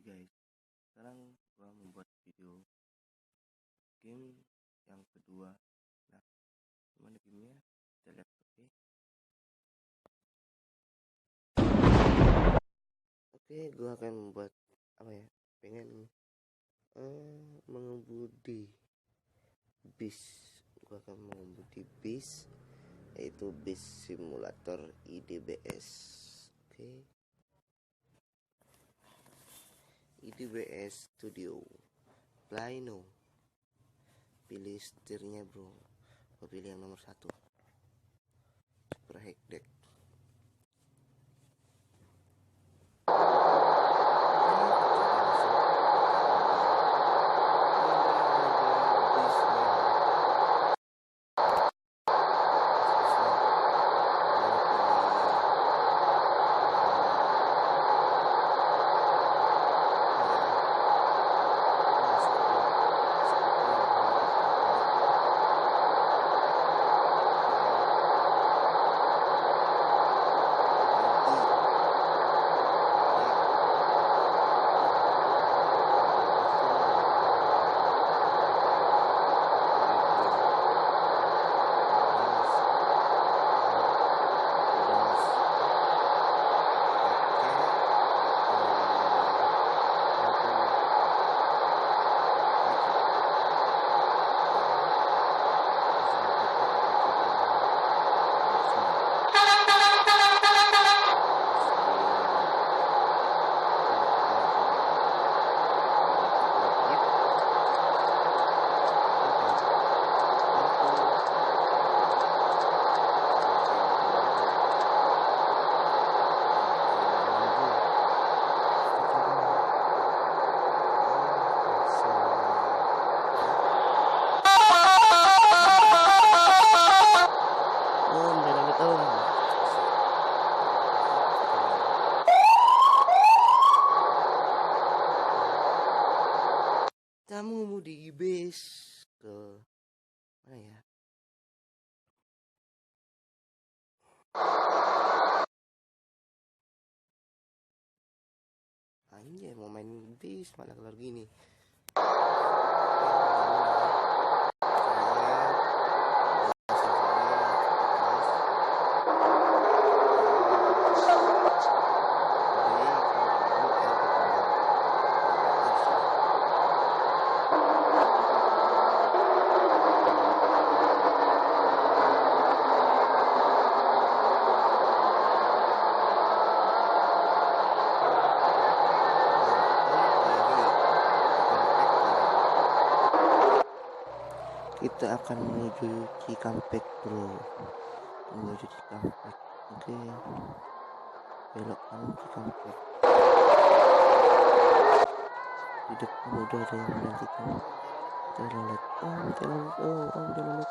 guys, sekarang gua membuat video game yang kedua. Nah, gimana gamenya? Kita lihat. Oke, gua akan membuat pengen mengemudi bis. Gua akan mengemudi bis, yaitu bis simulator IDBS. Oke. IDBS Studio Play no. Pilih setirnya bro. Gua pilih yang nomor 1, Super Hack Deck. Kamu mengemudi bis ke mana ya? Anjir, mau main bis malah keluar gini. Kita akan menuju Cikampek bro, menuju Cikampek. Oke, belok kanan Cikampek. Di depan udah ada yang menantikan. Telolet, Telolet.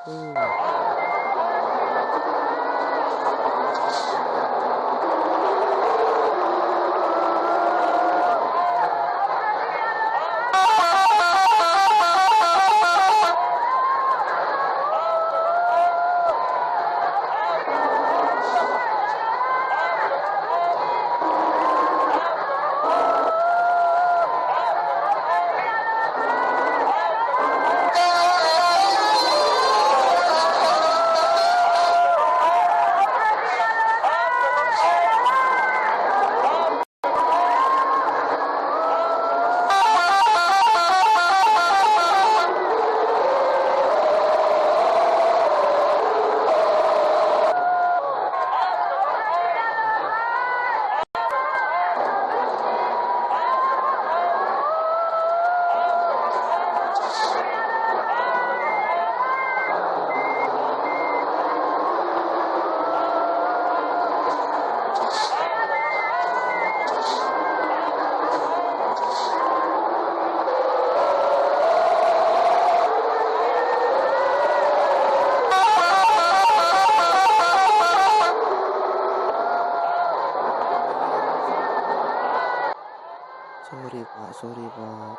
Sorry pak,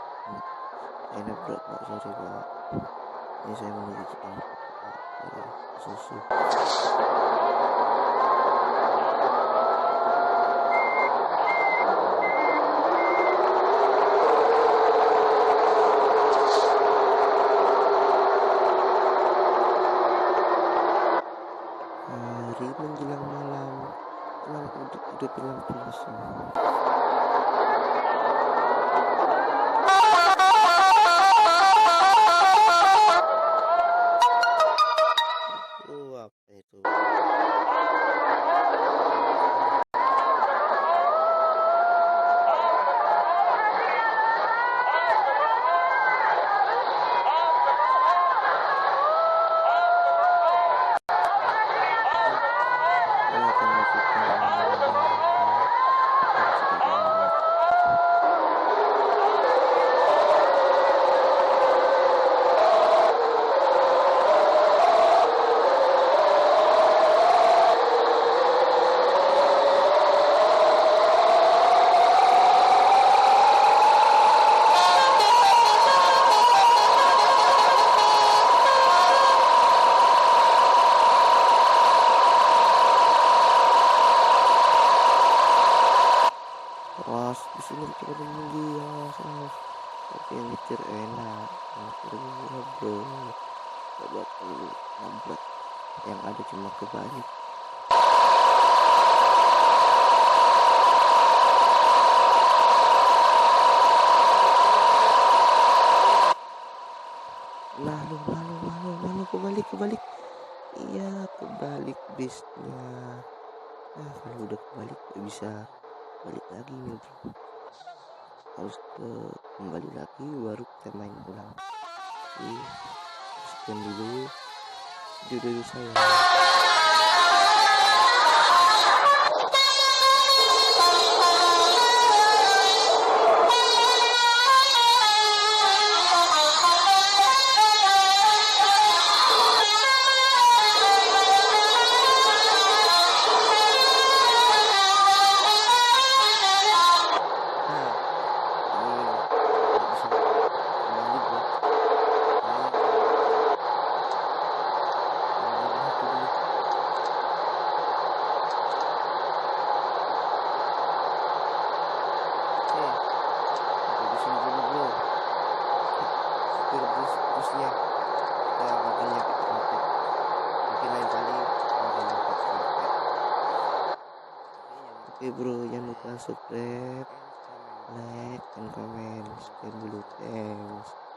enak bro pak, sorry pak. Ini saya menuju Cikampek pak, susu. bilang polisi. Apa itu? Was di sini kita menunggu ya, tapi yang nyetir enak, nyetir murah bro, coba perlu nabrak, yang ada cuma kebalik. Lalu kebalik, iya kebalik bisnya. Kalau udah kebalik gak bisa balik lagi nih bro, harus kembali lagi baru kita main ulang. Sekian dulu video saya. Terusnya ya mobilnya pakai mungkin lain kali mobilnya pakai. Oke bro, jangan lupa subscribe, like, dan komen. Sekian dulu, thanks.